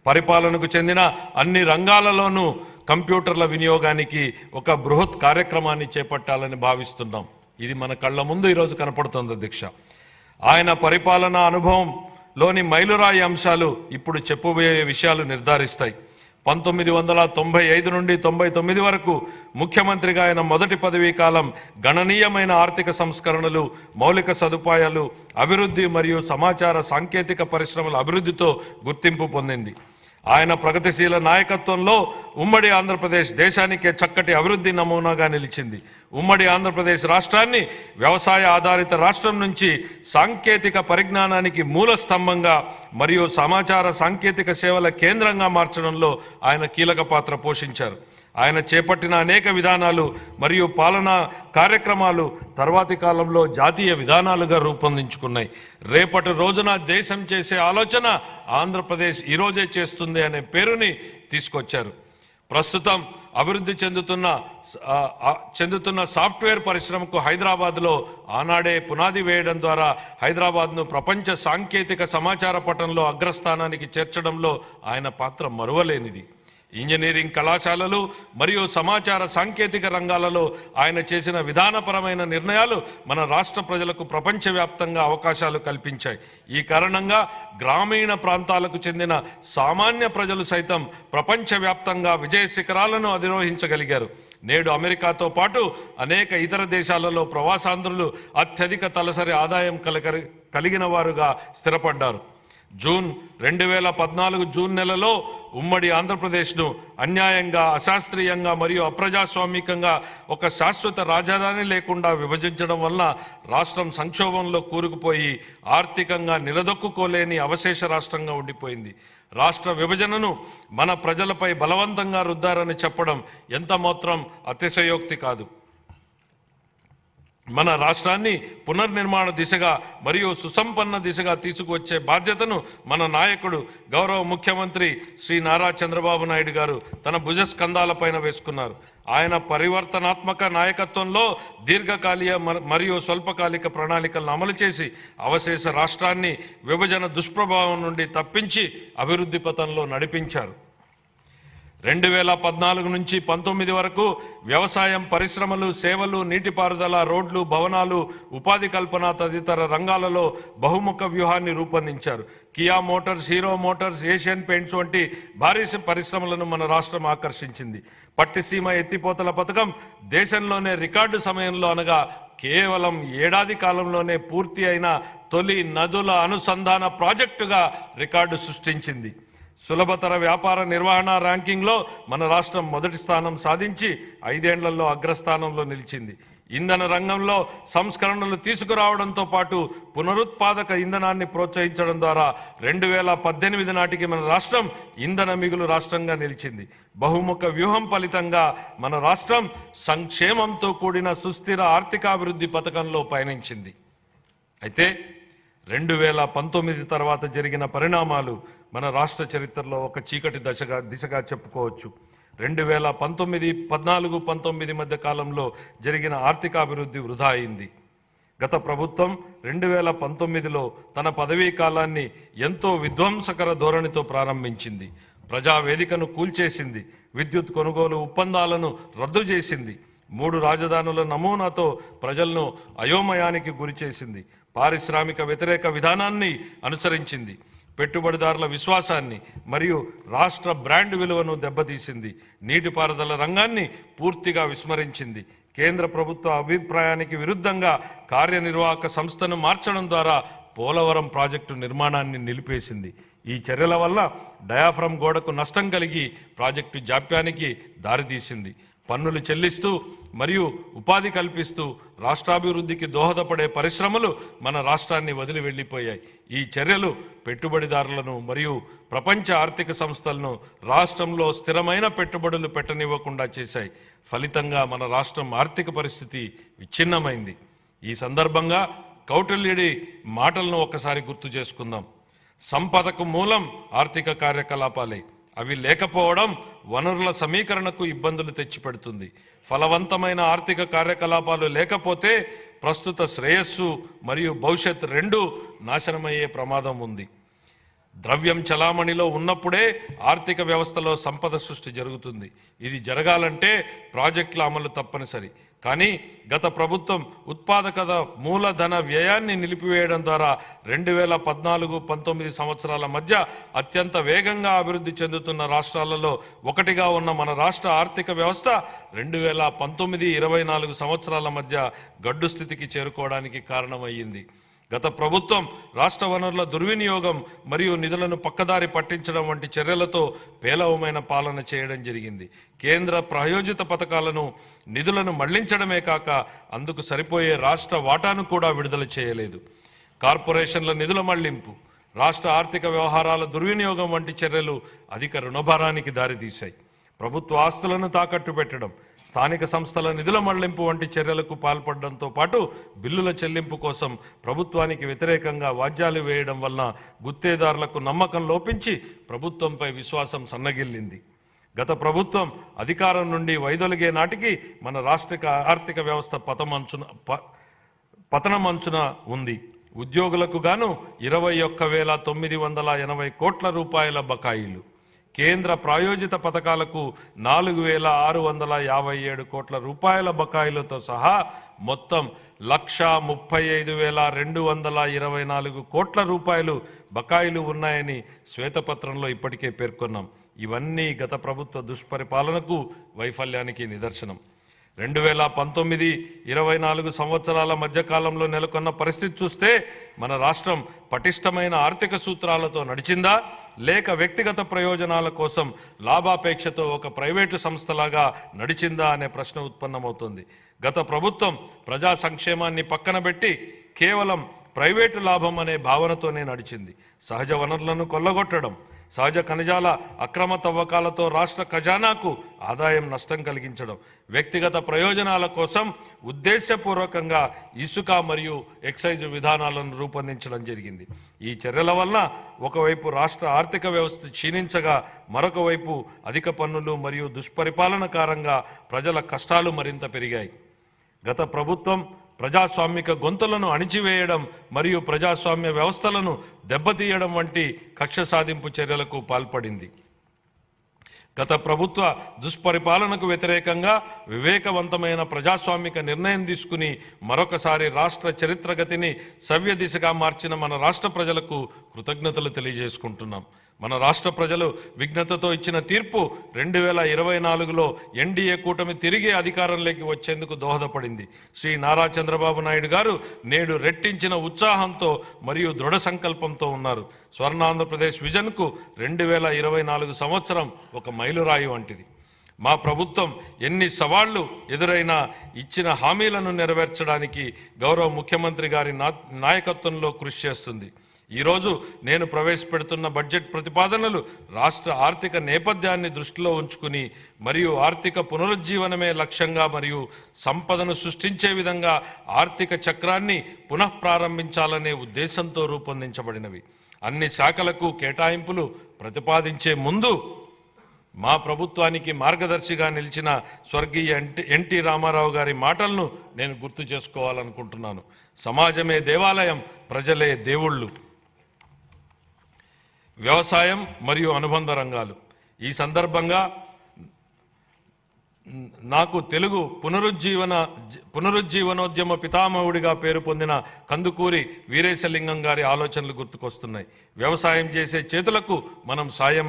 పరిపాలనకు చెందిన అన్ని రంగాలలోనూ కంప్యూటర్ల వినియోగానికి ఒక బృహత్ కార్యక్రమాన్ని చేపట్టాలని భావిస్తున్నాం. ఇది మన కళ్ళ ముందు ఈరోజు కనపడుతుంది అధ్యక్ష. ఆయన పరిపాలనా అనుభవంలోని మైలురాయి అంశాలు ఇప్పుడు చెప్పబోయే విషయాలు నిర్ధారిస్తాయి. 1995 నుండి 99 వరకు ముఖ్యమంత్రిగా ఆయన మొదటి పదవీ కాలం గణనీయమైన ఆర్థిక సంస్కరణలు, మౌలిక సదుపాయాలు అభివృద్ధి మరియు సమాచార సాంకేతిక పరిశ్రమల అభివృద్ధితో గుర్తింపు పొందింది. ఆయన ప్రగతిశీల నాయకత్వంలో ఉమ్మడి ఆంధ్రప్రదేశ్ దేశానికే చక్కటి అభివృద్ధి నమూనాగా నిలిచింది. ఉమ్మడి ఆంధ్రప్రదేశ్ రాష్ట్రాన్ని వ్యవసాయ ఆధారిత రాష్ట్రం నుంచి సాంకేతిక పరిజ్ఞానానికి మూల స్తంభంగా మరియు సమాచార సాంకేతిక సేవల కేంద్రంగా మార్చడంలో ఆయన కీలక పాత్ర పోషించారు. ఆయన చేపట్టిన అనేక విధానాలు మరియు పాలనా కార్యక్రమాలు తర్వాతి కాలంలో జాతీయ విధానాలుగా రూపొందించుకున్నాయి. రేపటి రోజున దేశం చేసే ఆలోచన ఆంధ్రప్రదేశ్ ఈరోజే చేస్తుంది అనే పేరుని తీసుకొచ్చారు. ప్రస్తుతం అభివృద్ధి చెందుతున్న సాఫ్ట్వేర్ పరిశ్రమకు హైదరాబాద్లో ఆనాడే పునాది వేయడం ద్వారా హైదరాబాద్ను ప్రపంచ సాంకేతిక సమాచార పటంలో అగ్రస్థానానికి చేర్చడంలో ఆయన పాత్ర మరువలేనిది. ఇంజనీరింగ్ కళాశాలలు మరియు సమాచార సాంకేతిక రంగాలలో ఆయన చేసిన విధానపరమైన నిర్ణయాలు మన రాష్ట్ర ప్రజలకు ప్రపంచవ్యాప్తంగా అవకాశాలు కల్పించాయి. ఈ కారణంగా గ్రామీణ ప్రాంతాలకు చెందిన సామాన్య ప్రజలు సైతం ప్రపంచవ్యాప్తంగా విజయ శిఖరాలను అధిరోహించగలిగారు. నేడు అమెరికాతో పాటు అనేక ఇతర దేశాలలో ప్రవాసాంధ్రులు అత్యధిక తలసరి ఆదాయం కలిగిన వారుగా స్థిరపడ్డారు. జూన్ 2014 జూన్ నెలలో ఉమ్మడి ఆంధ్రప్రదేశ్ను అన్యాయంగా, అశాస్త్రీయంగా మరియు అప్రజాస్వామికంగా ఒక శాశ్వత రాజధాని లేకుండా విభజించడం వలన రాష్ట్రం సంక్షోభంలో కూరుకుపోయి ఆర్థికంగా నిలదొక్కుకోలేని అవశేష రాష్ట్రంగా ఉండిపోయింది. రాష్ట్ర విభజనను మన ప్రజలపై బలవంతంగా రుద్దారని చెప్పడం ఎంత మాత్రం అతిశయోక్తి కాదు. మన రాష్ట్రాన్ని పునర్నిర్మాణ దిశగా మరియు సుసంపన్న దిశగా తీసుకువచ్చే బాధ్యతను మన నాయకుడు గౌరవ ముఖ్యమంత్రి శ్రీ నారా చంద్రబాబు నాయుడు గారు తన భుజస్కంధాలపైన వేసుకున్నారు. ఆయన పరివర్తనాత్మక నాయకత్వంలో దీర్ఘకాలిక మరియు స్వల్పకాలిక ప్రణాళికలను అమలు చేసి అవశేష రాష్ట్రాన్ని విభజన దుష్ప్రభావం నుండి తప్పించి అభివృద్ధి పథంలో నడిపించారు. 2014 నుంచి 19 వరకు వ్యవసాయం, పరిశ్రమలు, సేవలు, నీటిపారుదల, రోడ్లు, భవనాలు, ఉపాధి కల్పన తదితర రంగాలలో బహుముఖ వ్యూహాన్ని రూపొందించారు. Kia Motors, hero Motors, Asian paints వంటి భారీ పరిశ్రమలను మన రాష్ట్రం ఆకర్షించింది. పట్టిసీమ ఎత్తిపోతల పథకం దేశంలోనే రికార్డు సమయంలో అనగా కేవలం ఏడాది కాలంలోనే పూర్తి అయిన తొలి నదుల అనుసంధాన ప్రాజెక్టుగా రికార్డు సృష్టించింది. సులభతర వ్యాపార నిర్వహణ ర్యాంకింగ్లో మన రాష్ట్రం మొదటి స్థానం సాధించి 5 ఏళ్లలో అగ్రస్థానంలో నిలిచింది. ఇంధన రంగంలో సంస్కరణలు తీసుకురావడంతో పాటు పునరుత్పాదక ఇంధనాన్ని ప్రోత్సహించడం ద్వారా 2018 నాటికి మన రాష్ట్రం ఇంధన మిగులు రాష్ట్రంగా నిలిచింది. బహుముఖ వ్యూహం ఫలితంగా మన రాష్ట్రం సంక్షేమంతో కూడిన సుస్థిర ఆర్థికాభివృద్ధి పథకంలో పయనించింది. అయితే 2019 తర్వాత జరిగిన పరిణామాలు మన రాష్ట్ర చరిత్రలో ఒక చీకటి దిశగా చెప్పుకోవచ్చు. 2014-19 మధ్య కాలంలో జరిగిన ఆర్థికాభివృద్ధి వృధా అయింది. గత ప్రభుత్వం 2019లో తన పదవీ కాలాన్ని ఎంతో విధ్వంసకర ధోరణితో ప్రారంభించింది. ప్రజావేదికను కూల్చేసింది, విద్యుత్ కొనుగోలు ఒప్పందాలను రద్దు చేసింది, 3 రాజధానుల నమూనాతో ప్రజలను అయోమయానికి గురిచేసింది, పారిశ్రామిక వ్యతిరేక విధానాన్ని అనుసరించింది, పెట్టుబడిదారుల విశ్వాసాన్ని మరియు రాష్ట్ర బ్రాండ్ విలువను దెబ్బతీసింది, నీటిపారుదల రంగాన్ని పూర్తిగా విస్మరించింది, కేంద్ర ప్రభుత్వ అభిప్రాయానికి విరుద్ధంగా కార్యనిర్వాహక సంస్థను మార్చడం ద్వారా పోలవరం ప్రాజెక్టు నిర్మాణాన్ని నిలిపేసింది. ఈ చర్యల వల్ల డయాఫ్రమ్ గోడకు నష్టం కలిగి ప్రాజెక్టు జాప్యానికి దారితీసింది. పన్నులు చెల్లిస్తూ మరియు ఉపాధి కల్పిస్తూ రాష్ట్రాభివృద్ధికి దోహదపడే పరిశ్రమలు మన రాష్ట్రాన్ని వదిలి వెళ్ళిపోయాయి. ఈ చర్యలు పెట్టుబడిదారులను మరియు ప్రపంచ ఆర్థిక సంస్థలను రాష్ట్రంలో స్థిరమైన పెట్టుబడులు పెట్టనివ్వకుండా చేశాయి. ఫలితంగా మన రాష్ట్రం ఆర్థిక పరిస్థితి విచ్ఛిన్నమైంది. ఈ సందర్భంగా కౌటిల్యుడి మాటలను ఒకసారి గుర్తు చేసుకుందాం. సంపదకు మూలం ఆర్థిక కార్యకలాపాలే. అవి లేకపోవడం వనరుల సమీకరణకు ఇబ్బందులు తెచ్చిపెడుతుంది. ఫలవంతమైన ఆర్థిక కార్యకలాపాలు లేకపోతే ప్రస్తుత శ్రేయస్సు మరియు భవిష్యత్ రెండూ నాశనమయ్యే ప్రమాదం ఉంది. ద్రవ్యం చలామణిలో ఉన్నప్పుడే ఆర్థిక వ్యవస్థలో సంపద సృష్టి జరుగుతుంది. ఇది జరగాలంటే ప్రాజెక్టుల అమలు తప్పనిసరి. కానీ గత ప్రభుత్వం ఉత్పాదకత మూలధన వ్యయాన్ని నిలిపివేయడం ద్వారా 2014-19 సంవత్సరాల మధ్య అత్యంత వేగంగా అభివృద్ధి చెందుతున్న రాష్ట్రాలలో ఒకటిగా ఉన్న మన రాష్ట్ర ఆర్థిక వ్యవస్థ 2019-24 సంవత్సరాల మధ్య గడ్డు స్థితికి చేరుకోవడానికి కారణమయ్యింది. గత ప్రభుత్వం రాష్ట్ర వనరుల దుర్వినియోగం మరియు నిధులను పక్కదారి పట్టించడం వంటి చర్యలతో పేలవమైన పాలన చేయడం జరిగింది. కేంద్ర ప్రాయోజిత పథకాలను నిధులను మళ్లించడమే కాక అందుకు సరిపోయే రాష్ట్ర వాటాను కూడా విడుదల చేయలేదు. కార్పొరేషన్ల నిధుల మళ్లింపు, రాష్ట్ర ఆర్థిక వ్యవహారాల దుర్వినియోగం వంటి చర్యలు అధిక రుణభారానికి దారితీశాయి. ప్రభుత్వ ఆస్తులను తాకట్టు పెట్టడం, స్థానిక సంస్థల నిధుల మళ్లింపు వంటి చర్యలకు పాల్పడడంతో పాటు బిల్లుల చెల్లింపు కోసం ప్రభుత్వానికి వ్యతిరేకంగా వాద్యాలు వేయడం వలన గుత్తేదారులకు నమ్మకం లోపించి ప్రభుత్వంపై విశ్వాసం సన్నగిల్లింది. గత ప్రభుత్వం అధికారం నుండి వైదొలిగే నాటికి మన రాష్ట్ర ఆర్థిక వ్యవస్థ పతనమంచున ఉంది. ఉద్యోగులకు గాను 21,980 కోట్ల రూపాయల బకాయిలు, కేంద్ర ప్రాయోజిత పథకాలకు 4,657 కోట్ల రూపాయల బకాయిలతో సహా మొత్తం 1,35,224 కోట్ల రూపాయలు బకాయిలు ఉన్నాయని శ్వేతపత్రంలో ఇప్పటికే పేర్కొన్నాం. ఇవన్నీ గత ప్రభుత్వ దుష్పరిపాలనకు, వైఫల్యానికి నిదర్శనం. 2019-24 సంవత్సరాల మధ్యకాలంలో నెలకొన్న పరిస్థితి చూస్తే మన రాష్ట్రం పటిష్టమైన ఆర్థిక సూత్రాలతో నడిచిందా, లేక వ్యక్తిగత ప్రయోజనాల కోసం లాభాపేక్షతో ఒక ప్రైవేటు సంస్థలాగా నడిచిందా అనే ప్రశ్న ఉత్పన్నమవుతుంది. గత ప్రభుత్వం ప్రజా సంక్షేమాన్ని పక్కన పెట్టి కేవలం ప్రైవేటు లాభం అనే భావనతోనే నడిచింది. సహజ వనరులను కొల్లగొట్టడం, సహజ ఖనిజాల అక్రమ తవ్వకాలతో రాష్ట్ర ఖజానాకు ఆదాయం నష్టం కలిగించడం, వ్యక్తిగత ప్రయోజనాల కోసం ఉద్దేశపూర్వకంగా ఇసుక మరియు ఎక్సైజ్ విధానాలను రూపొందించడం జరిగింది. ఈ చర్యల వలన ఒకవైపు రాష్ట్ర ఆర్థిక వ్యవస్థ క్షీణించగా, మరొక వైపు అధిక పన్నులు మరియు దుష్పరిపాలన కారణంగా ప్రజల కష్టాలు మరింత పెరిగాయి. గత ప్రభుత్వం ప్రజాస్వామిక గొంతులను అణిచివేయడం మరియు ప్రజాస్వామ్య వ్యవస్థలను దెబ్బతీయడం వంటి కక్ష సాధింపు చర్యలకు పాల్పడింది. గత ప్రభుత్వ దుష్పరిపాలనకు వ్యతిరేకంగా వివేకవంతమైన ప్రజాస్వామిక నిర్ణయం తీసుకుని మరొకసారి రాష్ట్ర చరిత్రగతిని సవ్య దిశగా మార్చిన మన రాష్ట్ర ప్రజలకు కృతజ్ఞతలు తెలియజేసుకుంటున్నాం. మన రాష్ట్ర ప్రజలు విఘ్నతతో ఇచ్చిన తీర్పు 2024లో ఎన్డీఏ కూటమి తిరిగి అధికారంలోకి వచ్చేందుకు దోహదపడింది. శ్రీ నారా చంద్రబాబు నాయుడు గారు నేడు రెట్టించిన ఉత్సాహంతో మరియు దృఢ సంకల్పంతో ఉన్నారు. స్వర్ణాంధ్రప్రదేశ్ విజన్కు 2024 సంవత్సరం ఒక మైలురాయి వంటిది. మా ప్రభుత్వం ఎన్ని సవాళ్లు ఎదురైనా ఇచ్చిన హామీలను నెరవేర్చడానికి గౌరవ ముఖ్యమంత్రి గారి నాయకత్వంలో కృషి చేస్తుంది. ఈరోజు నేను ప్రవేశపెడుతున్న బడ్జెట్ ప్రతిపాదనలు రాష్ట్ర ఆర్థిక నేపథ్యాన్ని దృష్టిలో ఉంచుకుని మరియు ఆర్థిక పునరుజ్జీవనమే లక్ష్యంగా మరియు సంపదను సృష్టించే విధంగా ఆర్థిక చక్రాన్ని పునఃప్రారంభించాలనే ఉద్దేశంతో రూపొందించబడినవి. అన్ని శాఖలకు కేటాయింపులు ప్రతిపాదించే ముందు మా ప్రభుత్వానికి మార్గదర్శిగా నిలిచిన స్వర్గీయ ఎన్టీ రామారావు గారి మాటలను నేను గుర్తు చేసుకోవాలనుకుంటున్నాను. సమాజమే దేవాలయం, ప్రజలే దేవుళ్ళు. వ్యవసాయం మరియు అనుబంధ రంగాలు. ఈ సందర్భంగా నాకు తెలుగు పునరుజ్జీవనోద్యమ పితామహుడిగా పేరు పొందిన కందుకూరి వీరేశలింగం గారి ఆలోచనలు గుర్తుకొస్తున్నాయి. వ్యవసాయం చేసే చేతులకు మనం సాయం